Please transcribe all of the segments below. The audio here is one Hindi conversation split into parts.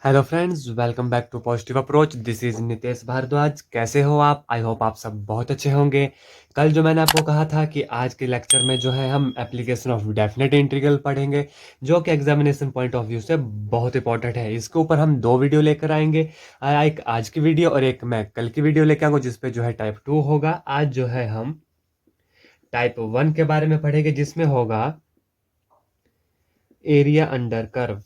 Hello friends, welcome back to Positive Approach. This is Nitesh Bhardwaj. कैसे हो आप? आई होप आप सब बहुत अच्छे होंगे। कल जो मैंने आपको कहा था कि आज के लेक्चर में जो है हम एप्लीकेशन ऑफ डेफिनेट इंटीग्रल पढ़ेंगे, जो कि एग्जामिनेशन पॉइंट ऑफ व्यू से बहुत इंपॉर्टेंट है। इसके ऊपर हम दो वीडियो लेकर आएंगे, एक आज की वीडियो और एक मैं कल की वीडियो लेकर आऊंगा जिसपे जो है टाइप 2 होगा। आज जो है हम टाइप 1 के बारे में पढ़ेंगे जिसमें होगा एरिया अंडर कर्व,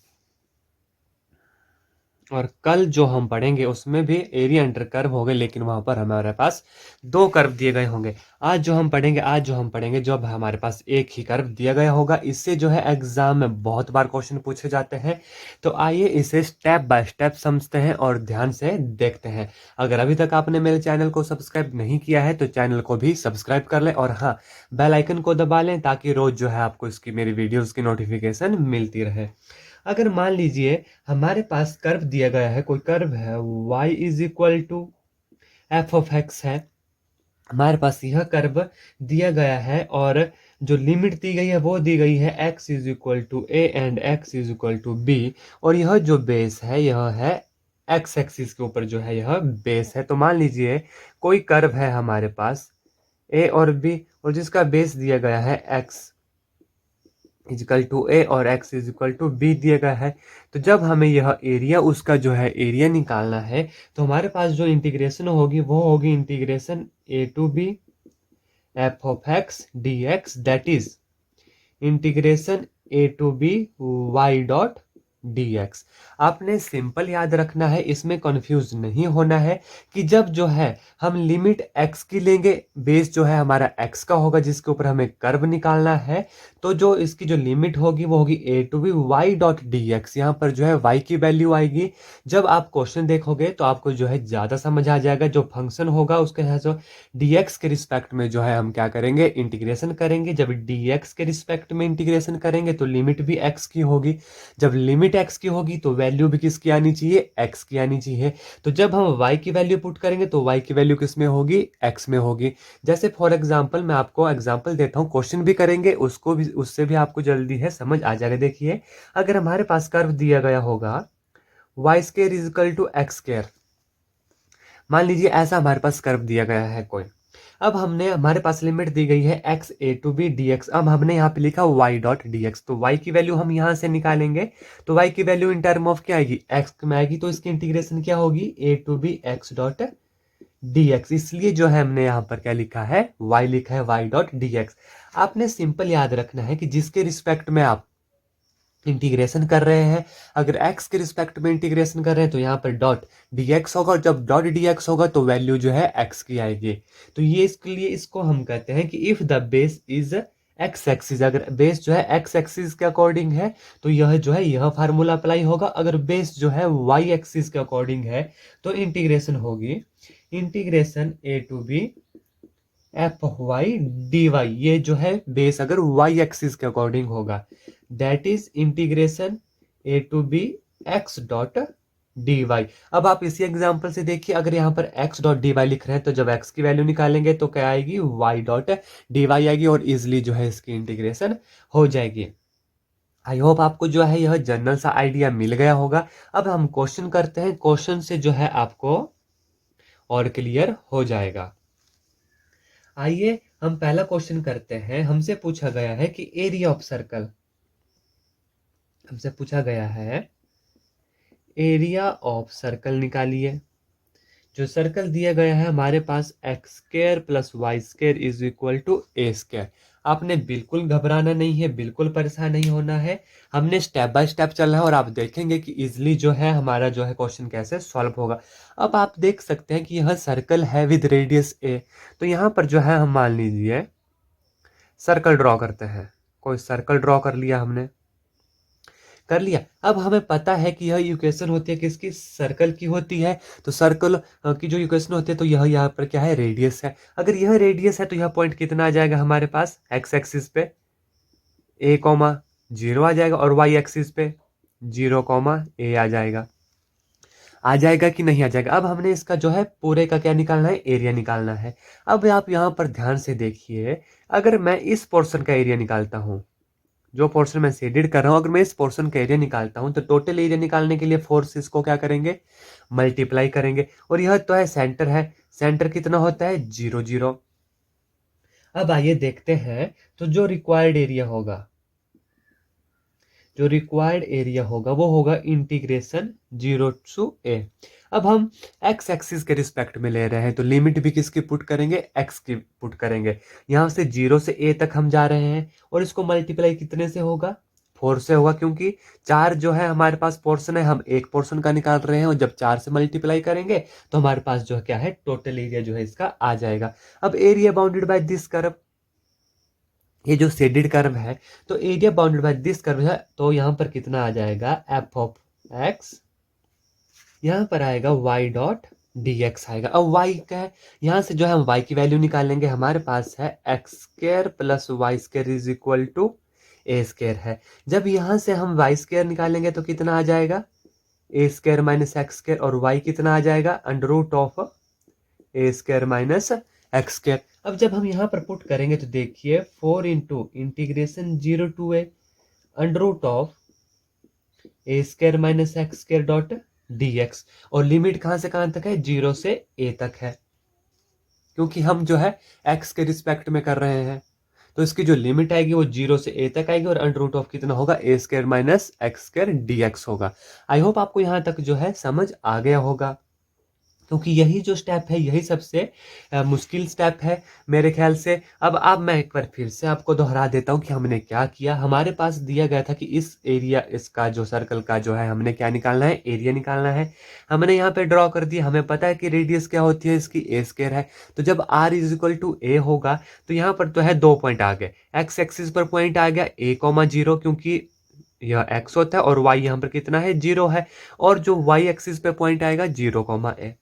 और कल जो हम पढ़ेंगे उसमें भी एरिया अंडर कर्व होंगे, लेकिन वहां पर हमारे पास दो कर्व दिए गए होंगे। आज जो हम पढ़ेंगे जब हमारे पास एक ही कर्व दिया गया होगा। इससे जो है एग्जाम में बहुत बार क्वेश्चन पूछे जाते हैं। तो आइए इसे स्टेप बाय स्टेप समझते हैं और ध्यान से देखते हैं। अगर अभी तक आपने मेरे चैनल को सब्सक्राइब नहीं किया है तो चैनल को भी सब्सक्राइब कर लें, और हाँ, बेल आइकन को दबा लें ताकि रोज जो है आपको इसकी मेरी वीडियोस की नोटिफिकेशन मिलती रहे। अगर मान लीजिए हमारे पास कर्व दिया गया है, कोई कर्व है y is equal to f of x है। हमारे पास यह कर्व दिया गया है और जो लिमिट दी गई है वो दी गई है x is equal to a and x is equal to b. और यह जो बेस है यह है x एक्सिस के ऊपर जो है यह बेस है। तो मान लीजिए कोई कर्व है हमारे पास a और b, और जिसका बेस दिया गया है x इजिकल टू ए और x is equal to b दिया गया है। तो जब हमें यह एरिया उसका जो है एरिया निकालना है तो हमारे पास जो इंटीग्रेशन होगी वो होगी integration a to b f of x d x, that is integration a to b y dot d x. आपने सिंपल याद रखना है, इसमें कंफ्यूज नहीं होना है कि जब जो है हम लिमिट x की लेंगे, बेस जो है हमारा x का होगा जिसके ऊपर हमें कर्व निकालना है, तो जो इसकी जो लिमिट होगी वो होगी a to b y dot d x. यहाँ पर जो है y की वैल्यू आएगी। जब आप क्वेश्चन देखोगे तो आपको जो है ज्यादा समझ आ जाएगा। जो फंक्शन होगा उसके यहाँ जो dx के रिस्पेक्ट में जो है हम क्या करेंगे, इंटीग्रेशन करेंगे। जब dx के रिस्पेक्ट में इंटीग्रेशन करेंगे तो लिमिट भी x की होगी। जब लिमिट x की होगी तो वैल्यू भी किसकी आनी चाहिए, x की आनी चाहिए। तो जब हम y की वैल्यू पुट करेंगे तो y की वैल्यू किस में होगी, x में होगी। जैसे फॉर एग्जांपल मैं आपको एग्जांपल देता हूँ, क्वेश्चन भी करेंगे उसको भी, उससे भी आपको जल्दी है समझ आ जाएगा। देखिए, अगर हमारे पास कर्व दिया गया होगा y square is equal to x square, मान लीजिए ऐसा हमारे पास कर्व दिया गया है कोई। अब हमने, हमारे पास लिमिट दी गई है x a to b dx। अब हमने यहाँ पे लिखा y डॉट dx, तो y की वैल्यू हम यहाँ से निकालेंगे। तो y की वैल्यू इन टर्म ऑफ क्या आएगी, x में आएगी। तो इसकी इंटीग्रेशन क्या होगी, a to b x dot dx। इसलिए जो है हमने यहाँ पर क्या लिखा है, y लिखा है y डॉट dx। आपने सिंपल याद रखना है कि जिसके रिस्पेक्ट में आप इंटीग्रेशन कर रहे हैं, अगर x के रिस्पेक्ट में इंटीग्रेशन कर रहे हैं तो यहाँ पर डॉट dx होगा, और जब डॉट dx होगा तो वैल्यू जो है x की आएगी। तो ये इसके लिए इसको हम कहते हैं कि if the base is x axis, अगर बेस जो है x एक्सिस के अकॉर्डिंग है तो यह जो है यह फार्मूला अप्लाई होगा। अगर बेस जो है y एक्सिस के अकॉर्डिंग है तो इंटीग्रेशन होगी integration a to b f of y d y. ये जो है बेस अगर वाई एक्सिस के अकॉर्डिंग होगा, that is integration a to b x dot d y. अब आप इसी एग्जांपल से देखिए, अगर यहाँ पर x डॉट डी वाई लिख रहे हैं तो जब x की वैल्यू निकालेंगे तो क्या आएगी, y डॉट डी वाई आएगी, और इजिली जो है इसकी इंटीग्रेशन हो जाएगी। आई होप आपको जो है यह जनरल सा आइडिया मिल गया होगा। अब हम क्वेश्चन करते हैं, क्वेश्चन से जो है आपको और क्लियर हो जाएगा। आइए हम पहला क्वेश्चन करते हैं। हमसे पूछा गया है कि एरिया ऑफ सर्कल, हमसे पूछा गया है एरिया ऑफ सर्कल निकालिए। जो सर्कल दिया गया है हमारे पास X square plus Y square is equal to A square. आपने बिल्कुल घबराना नहीं है, बिल्कुल परेशान नहीं होना है। हमने स्टेप बाय स्टेप चलना है और आप देखेंगे कि इजिली जो है हमारा जो है क्वेश्चन कैसे सॉल्व होगा। अब आप देख सकते हैं कि यह सर्कल है विद रेडियस ए। तो यहाँ पर जो है हम मान लीजिए सर्कल ड्रॉ करते हैं। कोई सर्कल ड्रॉ कर लिया हमने, कर लिया। अब हमें पता है कि यह इक्वेशन होती है किसकी, सर्कल की होती है। तो सर्कल की जो इक्वेशन होती है तो यह यहाँ पर क्या है, रेडियस है। अगर यह रेडियस है तो यह पॉइंट कितना आ जाएगा हमारे पास, एक्स एक्सिस पे a कॉमा 0 आ जाएगा, और y एक्सिस पे 0 कॉमा a आ जाएगा। आ जाएगा कि नहीं आ जाएगा। अब हमने इसका जो है पूरे का क्या निकालना है, एरिया निकालना है। अब आप यहाँ पर ध्यान से देखिए, अगर मैं इस पोर्शन का एरिया निकालता हूँ जो पोर्शन मैं शेडेड कर रहा हूँ, अगर मैं इस पोर्शन का एरिया निकालता हूँ तो टोटल एरिया निकालने के लिए फोर्सेस को क्या करेंगे, मल्टीप्लाई करेंगे। और यह तो है सेंटर है, सेंटर कितना होता है 0 0। अब आइए देखते हैं, तो जो रिक्वायर्ड एरिया होगा, जो रिक्वायर्ड एरिया होगा वो होगा इंटीग्रेशन 0 टू ए। अब हम एक्स एक्सिस के रिस्पेक्ट में ले रहे हैं तो लिमिट भी किसकी पुट करेंगे, एक्स की पुट करेंगे। यहां से 0 से ए तक हम जा रहे हैं और इसको मल्टीप्लाई कितने से होगा, 4 से होगा, क्योंकि 4 जो है हमारे पास पोर्शन है, हम एक पोर्शन का निकाल रहे हैं और जब 4 से मल्टीप्लाई करेंगे तो हमारे पास जो है क्या है, टोटल एरिया जो है इसका आ जाएगा। अब area bounded by this curve, ये जो शेडेड कर्व है, तो area bounded by this curve है, तो यहां पर कितना आ जाएगा, एफ ऑफ एक्स, यहां पर आएगा वाई डॉट डी एक्स आएगा। अब वाई क्या है, यहां से जो है हम वाई की वैल्यू निकालेंगे, हमारे पास है x square plus y square is equal to a square है। जब यहां से हम वाई स्क्र निकालेंगे तो कितना आ जाएगा, a square minus x square, और वाई कितना आ जाएगा, under root of a square minus x square. अब जब हम यहाँ पर पुट करेंगे तो देखिए 4 into integration 0 to a under root of a square minus x square dot d x, और लिमिट कहाँ से कहाँ तक है, 0 से ए तक है, क्योंकि हम जो है एक्स के रिस्पेक्ट में कर रहे हैं। तो इसकी जो लिमिट आएगी वो 0 से ए तक आएगी और अंडर रूट ऑफ कितना होगा, A square minus x square D X होगा। आई होप आपको यहाँ तक जो है समझ आ गया होगा, क्योंकि यही जो स्टेप है यही सबसे मुश्किल स्टेप है मेरे ख्याल से। अब मैं एक बार फिर से आपको दोहरा देता हूँ कि हमने क्या किया। हमारे पास दिया गया था कि इस एरिया, इसका जो सर्कल का जो है हमने क्या निकालना है, एरिया निकालना है। हमने यहाँ पे ड्रॉ कर दिया, हमें पता है कि रेडियस क्या होती है इसकी, ए स्क्वायर है। तो जब आर इज इक्वल टू ए होगा तो यहाँ पर तो है 2 पॉइंट आ गए, एक्स एक्सिस पर पॉइंट आ गया ए कॉमा 0, क्योंकि यह एक्स होता है, और वाई यहाँ पर कितना है, 0 है, और जो वाई एक्सिस पे पॉइंट आएगा 0 कॉमा ए।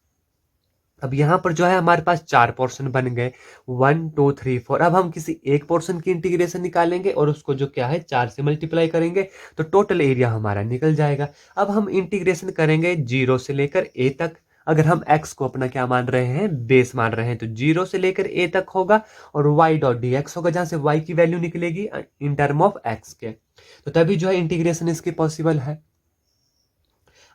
अब यहाँ पर जो है हमारे पास 4 पोर्शन बन गए, 1 2 3 4। अब हम किसी एक पोर्शन की इंटीग्रेशन निकालेंगे और उसको जो क्या है 4 से मल्टीप्लाई करेंगे तो टोटल एरिया हमारा निकल जाएगा। अब हम इंटीग्रेशन करेंगे 0 से लेकर ए तक। अगर हम x को अपना क्या मान रहे हैं, बेस मान रहे हैं, तो 0 से लेकर a तक होगा और y डॉट डी एक्स होगा, जहां से y की वैल्यू निकलेगी इन टर्म ऑफ x के, तो तभी जो है इंटीग्रेशन इसकी पॉसिबल है।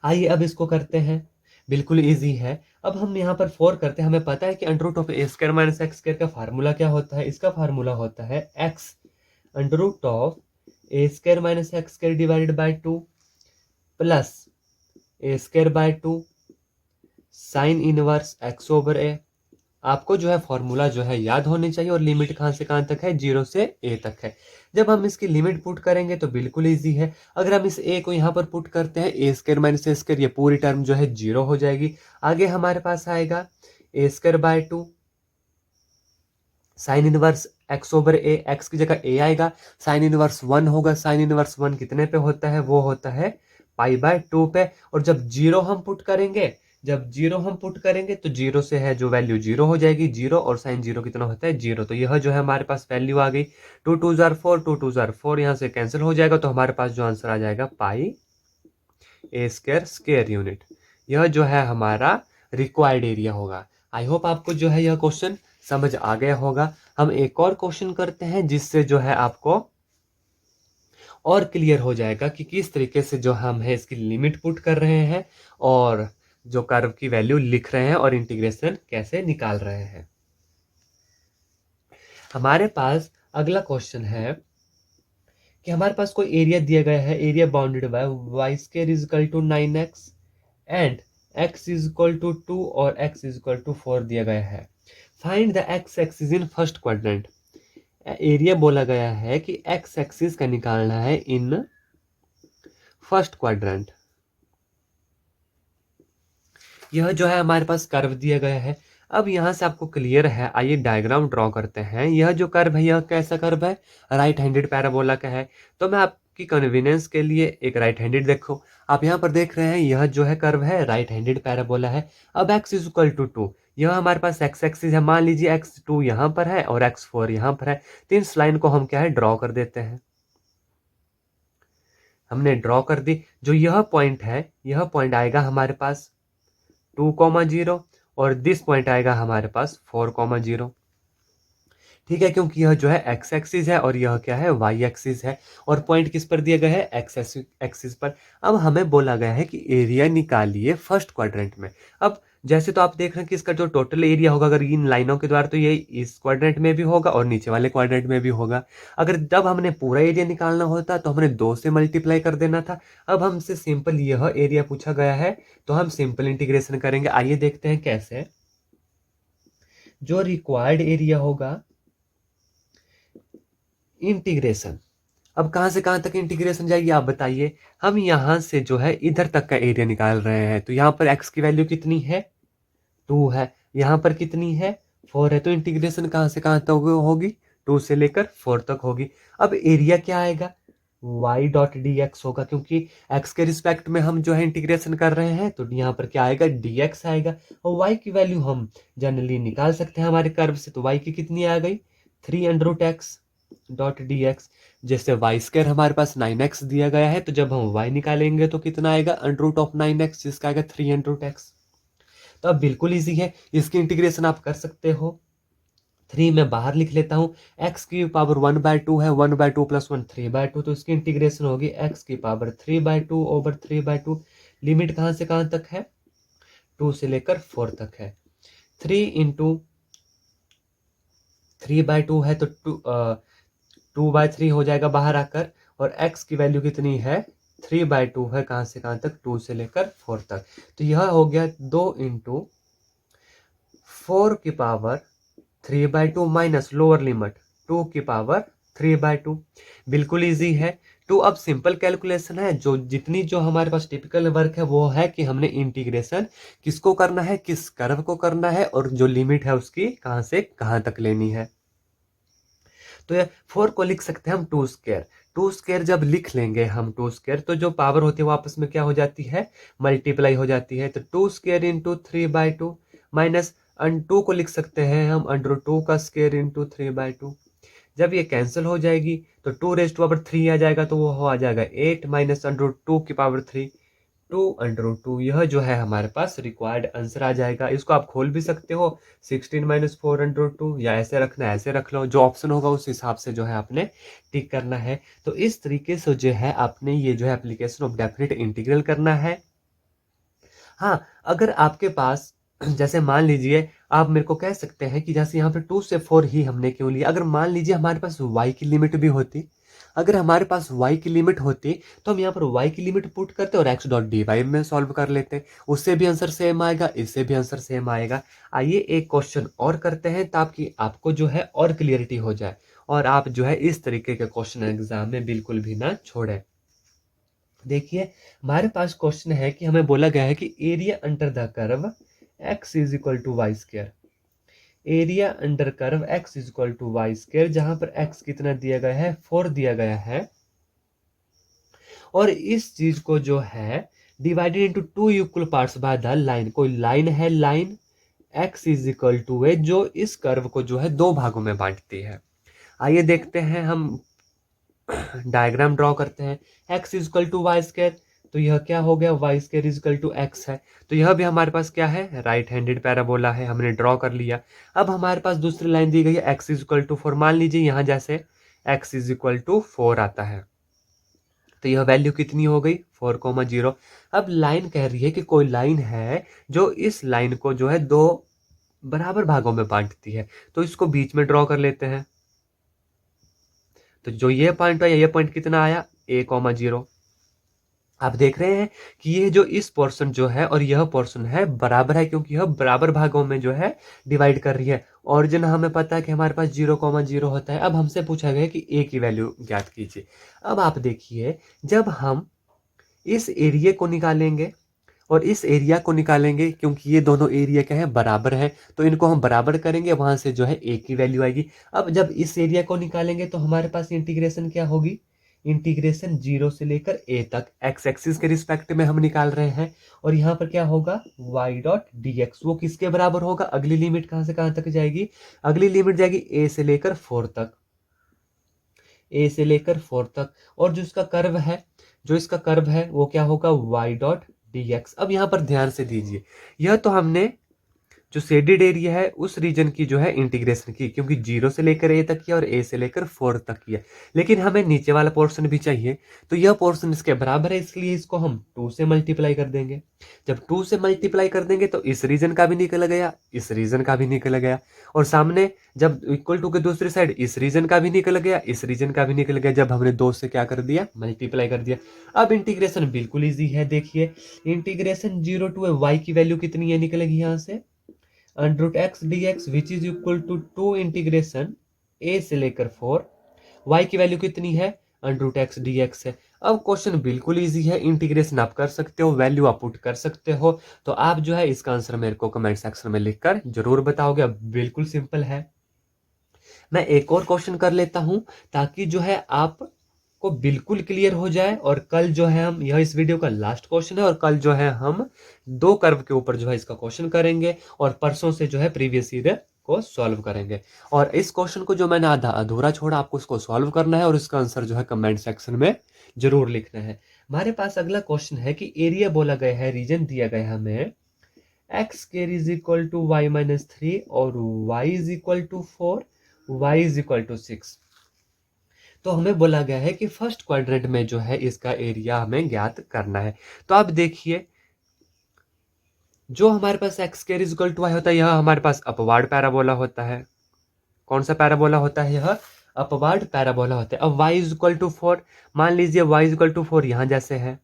आइए अब इसको करते हैं, बिल्कुल इजी है। अब हम यहाँ पर 4 करते हैं, हमें पता है कि under root of A square minus X square का फार्मूला क्या होता है, इसका फार्मूला होता है X under root of A square minus X square divided by 2 plus A square by 2 sine inverse X over A. आपको जो है फॉर्मूला जो है याद होनी चाहिए, और लिमिट कहाँ से कहाँ तक है, 0 से ए तक है। जब हम इसकी लिमिट पुट करेंगे तो बिल्कुल इजी है। अगर हम इस ए को यहाँ पर पुट करते हैं, ए स्क्वायर माइनस ए स्क्वायर, ये पूरी टर्म जो है 0 हो जाएगी। आगे हमारे पास आएगा A square by 2 sine inverse X over A, X की जगह ए आएगा, साइन इनवर्स 1 होगा। साइन इनवर्स 1 कितने पे होता है, वो होता है पाई बाय 2 पे। और जब 0 हम पुट करेंगे, जब 0 हम पुट करेंगे तो 0 से है जो वैल्यू 0 हो जाएगी, 0 और साइन 0 कितना होता है, 0। तो यह जो है हमारे पास वैल्यू आ गई, 2 2 जार 4, 2 2 जार 4, यहाँ से कैंसिल हो जाएगा, तो हमारे पास जो आंसर आ जाएगा पाई ए स्क्वायर स्क्वायर यूनिट। यह जो है हमारा रिक्वायर्ड एरिया होगा। आई होप आपको जो है यह क्वेश्चन समझ आ गया होगा। हम एक और क्वेश्चन करते हैं जिससे जो है आपको और क्लियर हो जाएगा कि किस तरीके से जो हम है इसकी लिमिट पुट कर रहे हैं और जो कर्व की वैल्यू लिख रहे हैं और इंटीग्रेशन कैसे निकाल रहे हैं। हमारे पास अगला क्वेश्चन है कि हमारे पास कोई एरिया दिया गया है, area bounded by y square is equal to 9x and x is equal to 2 और x इज इक्वल टू 4 दिया गया है। Find the x axis in first quadrant. Area बोला गया है कि x एक्सिस का निकालना है इन फर्स्ट क्वाड्रेंट। यह जो है हमारे पास कर्व दिया गया है। अब यहां से आपको क्लियर है, आइए डायग्राम ड्रॉ करते हैं। यह जो कर्व है यह कैसा कर्व है, राइट हैंडेड पैराबोला का है। तो मैं आपकी कन्वीनियंस के लिए एक राइट हैंडेड, देखो आप यहाँ पर देख रहे हैं, यह जो है कर्व है राइट हैंडेड पैराबोला है। अब x इज इक्वल टू 2, यह हमारे पास x एक्सिस है, मान लीजिए x2 यहाँ पर है और x4 यहाँ पर है। तो इस लाइन को हम क्या है ड्रॉ कर देते हैं। हमने ड्रॉ कर दी, जो यह पॉइंट है यह पॉइंट आएगा हमारे पास 2,0 और दिस पॉइंट आएगा हमारे पास 4,0। ठीक है, क्योंकि यह जो है एक्स एक्सिस है और यह क्या है, वाई एक्सिस है। और पॉइंट किस पर दिया गया है, एक्स एक्सिस पर। अब हमें बोला गया है कि एरिया निकालिए फर्स्ट क्वाड्रेंट में। अब जैसे तो आप देख रहे हैं कि इसका जो टोटल एरिया होगा अगर इन लाइनों के द्वारा, तो ये इस क्वाड्रेंट में भी होगा और नीचे वाले क्वाड्रेंट में भी होगा। अगर जब हमने पूरा एरिया निकालना होता तो हमने 2 से मल्टीप्लाई कर देना था। अब हमसे सिंपल यह एरिया पूछा गया है, तो हम सिंपल इंटीग्रेशन करेंगे। आइए देखते हैं कैसे। जो रिक्वायर्ड एरिया होगा इंटीग्रेशन, अब कहां से कहां तक इंटीग्रेशन जाएगी आप बताइए। हम यहां से जो है इधर तक का एरिया निकाल रहे हैं, तो यहां पर x की वैल्यू कितनी है, 2 है। यहां पर कितनी है, 4 है। तो इंटीग्रेशन कहां से कहां तक होगी, 2 से लेकर 4 तक होगी। अब एरिया क्या आएगा, y डॉट डी एक्स होगा, क्योंकि x के रिस्पेक्ट में हम जो है इंटीग्रेशन कर रहे हैं, तो यहाँ पर क्या आएगा, dx आएगा। और y की वैल्यू हम जनरली निकाल सकते हैं हमारे कर्व से, तो y की कितनी आ गई, 3√x डॉट डी एक्स। जैसे वाई स्क्वायर हमारे पास 9x दिया गया है, तो जब हम y निकालेंगे तो कितना आएगा, √9x, जिसका आएगा 3√x। तो अब बिल्कुल इजी है, इसकी इंटीग्रेशन आप कर सकते हो। 3 मैं बाहर लिख लेता हूँ, x की पावर 1/2 है, 1/2 + 1 3/2, तो इसकी इंटीग्रेशन होगी x की पावर 3/2 ओवर 3/2। लिमिट कहाँ से कहाँ तक है, 2 से लेकर 4 तक है। 3 इंटू 3/2 है, तो 2/3 हो जाएगा बाहर आकर। और x की वैल्यू कितनी है, 3/2 है, कहाँ से कहाँ तक, 2 से लेकर 4 तक। तो यह हो गया 2 इंटू 4 की पावर 3/2 माइनस लोअर लिमिट 2 की पावर 3/2। बिल्कुल इजी है। तो अब सिंपल कैलकुलेशन है, जो जितनी जो हमारे पास टिपिकल वर्क है वो है कि हमने इंटीग्रेशन किसको करना है, किस कर्व को करना है, और जो लिमिट है उसकी कहां से कहां तक लेनी है। तो ये 4 को लिख सकते हैं हम 2 स्क्वायर। 2 स्क्वायर जब लिख लेंगे हम 2 स्क्वायर, तो जो पावर होती है वो आपस में क्या हो जाती है, मल्टीप्लाई हो जाती है। तो 2 स्क्वायर इंटू 3/2 माइनस 2 को लिख सकते हैं हम √2 का स्क्वायर इंटू 3/2। जब ये कैंसिल हो जाएगी तो 2 आ जाएगा, तो वो आ जाएगा 8 माइनस √2 की पावर 3, 2 √2। यह जो है हमारे पास रिक्वायर्ड आंसर आ जाएगा। इसको आप खोल भी सकते हो, 16 - 4 √2, या ऐसे रखना है ऐसे रख लो, जो ऑप्शन होगा उस हिसाब से जो है आपने टिक करना है। तो इस तरीके से जो है आपने ये जो है एप्लीकेशन ऑफ डेफिनेट इंटीग्रल करना है। हाँ, अगर आपके पास जैसे मान लीजिए, आप मेरे को कह सकते हैं कि जैसे यहाँ पे 2 से 4 ही हमने क्यों लिया, अगर मान लीजिए हमारे पास y की लिमिट भी होती, अगर हमारे पास y की लिमिट होती तो हम यहाँ पर y की लिमिट पुट करते और x डॉट डी वाई में सॉल्व कर लेते, उससे भी आंसर सेम आएगा, इससे भी आंसर सेम आएगा। आइए एक क्वेश्चन और करते हैं, ताकि आपको जो है और क्लियरिटी हो जाए और आप जो है इस तरीके के क्वेश्चन एग्जाम में बिल्कुल भी ना छोड़ें। देखिए, हमारे पास क्वेश्चन है कि हमें बोला गया है कि area under the curve x is equal to y square. Area under curve x is equal to y square, जहां पर x कितना दिया गया है, 4 दिया गया है। और इस चीज को जो है divided into 2 equal parts by the line, कोई लाइन है, line x is equal to है, जो इस कर्व को जो है 2 भागों में बांटती है। आइए देखते हैं, हम डायग्राम ड्रॉ करते हैं। x is equal to y square, तो यह क्या हो गया, y square is equal to x है। तो यह भी हमारे पास क्या है, राइट हैंडेड पैराबोला है, हमने ड्रॉ कर लिया। अब हमारे पास दूसरी लाइन दी गई है, x इज इक्वल टू 4। मान लीजिए यहाँ जैसे x इज इक्वल टू 4 आता है, तो यह वैल्यू कितनी हो गई, 4,0। अब लाइन कह रही है कि कोई लाइन है जो इस लाइन को जो है 2 बराबर भागों में बांटती है, तो इसको बीच में ड्रॉ कर लेते हैं। तो जो ये पॉइंट आया, ये पॉइंट कितना आया, a,0। आप देख रहे हैं कि ये जो इस पोर्शन जो है और यह पोर्शन है बराबर है, क्योंकि यह बराबर भागों में जो है डिवाइड कर रही है। ओरिजिन हमें पता है कि हमारे पास 0,0 होता है। अब हमसे पूछा गया कि a की वैल्यू ज्ञात कीजिए। अब आप देखिए, जब हम इस एरिया को निकालेंगे और इस एरिया को निकालेंगे, क्योंकि ये दोनों एरिया क्या है, बराबर है, तो इनको हम बराबर करेंगे, वहां से जो है a की वैल्यू आएगी। अब जब इस एरिया को निकालेंगे तो हमारे पास इंटीग्रेशन क्या होगी, इंटीग्रेशन 0 से लेकर a तक, x एक्सिस के रिस्पेक्ट में हम निकाल रहे हैं। और यहाँ पर क्या होगा, y डॉट डी एक्स, वो किसके बराबर होगा, अगली लिमिट कहां से कहां तक जाएगी, अगली लिमिट जाएगी a से लेकर 4 तक, a से लेकर 4 तक। और जो इसका कर्व है, जो इसका कर्व है वो क्या होगा, y डॉट डी एक्स। अब यहाँ पर ध्यान से दीजिए, यह तो हमने जो शेडेड एरिया है उस रीजन की जो है इंटीग्रेशन की, क्योंकि 0 से लेकर ए तक की और ए से लेकर 4 तक की है। लेकिन हमें नीचे वाला पोर्शन भी चाहिए, तो यह पोर्शन इसके बराबर है, इसलिए इसको हम 2 से मल्टीप्लाई कर देंगे। जब 2 से मल्टीप्लाई कर देंगे तो इस रीजन का भी निकल गया, इस रीजन का भी निकल गया, और सामने जब इक्वल टू के दूसरी साइड इस रीजन का भी निकल गया, इस रीजन का भी निकल गया, जब हमने 2 से क्या कर दिया, मल्टीप्लाई कर दिया। अब इंटीग्रेशन बिल्कुल इजी है, देखिए इंटीग्रेशन 0 टू y की वैल्यू कितनी है, निकलेगी यहाँ से √x dx which is equal to 2 integration a से लेकर 4, y की वैल्यू कितनी है, √x dx है। अब क्वेश्चन बिल्कुल इजी है, इंटीग्रेशन आप कर सकते हो, वैल्यू आप पुट कर सकते हो, तो आप जो है इसका आंसर मेरे को कमेंट सेक्शन में लिखकर जरूर बताओगे। अब बिल्कुल सिंपल है। मैं एक और क्वेश्चन कर लेता हूं ताकि जो है आप को बिल्कुल क्लियर हो जाए, और कल जो है हम, यह इस वीडियो का लास्ट क्वेश्चन है, और कल जो है हम 2 कर्व के ऊपर जो है इसका क्वेश्चन करेंगे, और परसों से जो है प्रीवियस ईयर को सॉल्व करेंगे। और इस क्वेश्चन को जो मैंने आधा अधूरा छोड़ा, आपको इसको सॉल्व करना है और इसका आंसर जो है कमेंट सेक्शन में जरूर लिखना है। हमारे पास अगला क्वेश्चन है कि एरिया बोला गया है, रीजन दिया गया है हमें x square is equal to y minus 3 और y is equal to 4, y is equal to 6। तो हमें बोला गया है कि फर्स्ट क्वाड्रेंट में जो है इसका एरिया हमें ज्ञात करना है। तो आप देखिए, जो हमारे पास X square is equal to Y होता है, यह हमारे पास अपवार्ड पैराबोला होता है। कौन सा पैराबोला होता है, यह अपवार्ड पैराबोला होता है। अब y इज इक्वल टू 4, मान लीजिए y इज इक्वल टू 4 यहां जैसे है,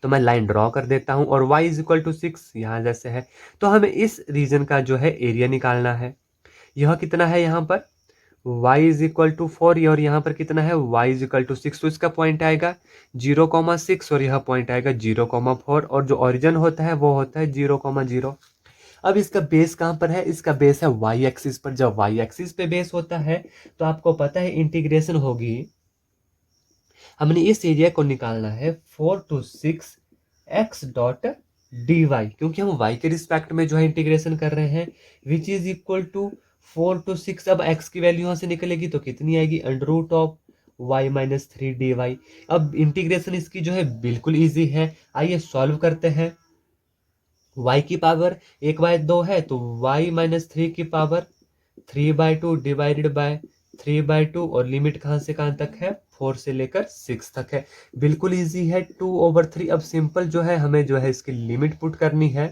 तो मैं लाइन ड्रॉ कर देता हूं, और y इज इक्वल टू 6 यहां जैसे है। तो हमें इस रीजन का जो है एरिया निकालना है। यह कितना है, यहाँ पर y इज इक्वल टू 4, और यहाँ पर कितना है, y इज इक्वल टू 6। तो इसका पॉइंट आएगा 0,6 और यह पॉइंट आएगा 0,4, और जो ओरिजिन होता है वो होता है 0,0। अब इसका बेस कहां पर है, इसका बेस है y एक्सिस पर। जब y एक्सिस पे बेस होता है तो आपको पता है इंटीग्रेशन होगी, हमने इस एरिया को निकालना है 4 to 6 x डॉट dy, क्योंकि हम y के रिस्पेक्ट में जो है इंटीग्रेशन कर रहे हैं, which is equal to 4 to 6। अब x की वैल्यू यहां से निकलेगी तो कितनी आएगी, √y माइनस 3 dy। अब इंटीग्रेशन इसकी जो है बिल्कुल इजी है, आइए सॉल्व करते हैं। y की पावर 1/2 है, तो y माइनस 3 की पावर 3/2 डिवाइडेड बाय 3/2, और लिमिट कहां से कहां तक है, 4 से लेकर 6 तक है। बिल्कुल इजी है, 2/3। अब सिंपल जो है हमें जो है इसकी लिमिट पुट करनी है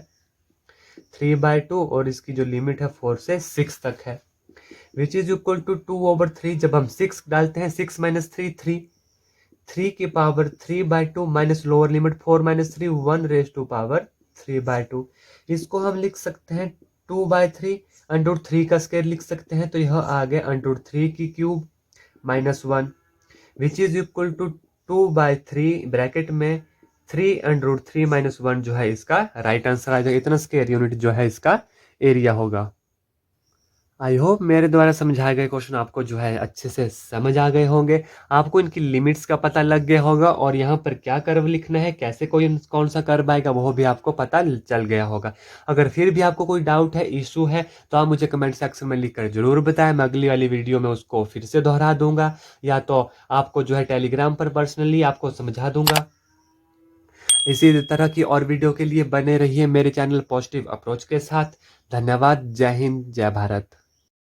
3/2, और इसकी जो लिमिट है 4 से 6 तक है, विच इज इक्वल टू 2/3। जब हम 6 डालते हैं, 6 माइनस 3 3, 3 की power 3/2 minus lower limit 4 minus 3 1 raise to power 3/2। इसको हम लिख सकते हैं 2/3, √3 का स्क्वायर लिख सकते हैं, तो यह आ गया √3 की cube minus 1, which is equal to 2/3 bracket में 3 माइनस 1 जो है इसका राइट आंसर आ जाएगा। इतना स्क्वायर यूनिट जो है इसका एरिया होगा। आई होप मेरे द्वारा समझाए गए क्वेश्चन आपको जो है अच्छे से समझ आ गए होंगे, आपको इनकी लिमिट्स का पता लग गया होगा, और यहाँ पर क्या कर्व लिखना है, कैसे कोई कौन सा कर्व आएगा वो भी आपको पता चल गया होगा। अगर फिर भी आपको कोई डाउट है, इशू है, तो आप मुझे कमेंट सेक्शन में लिखकर जरूर बताएं। मैं अगली वाली वीडियो में उसको फिर से दोहरा दूंगा, या तो आपको जो है टेलीग्राम पर पर्सनली आपको समझा दूंगा। इसी तरह की और वीडियो के लिए बने रहिए मेरे चैनल पॉजिटिव अप्रोच के साथ। धन्यवाद। जय हिंद, जय भारत।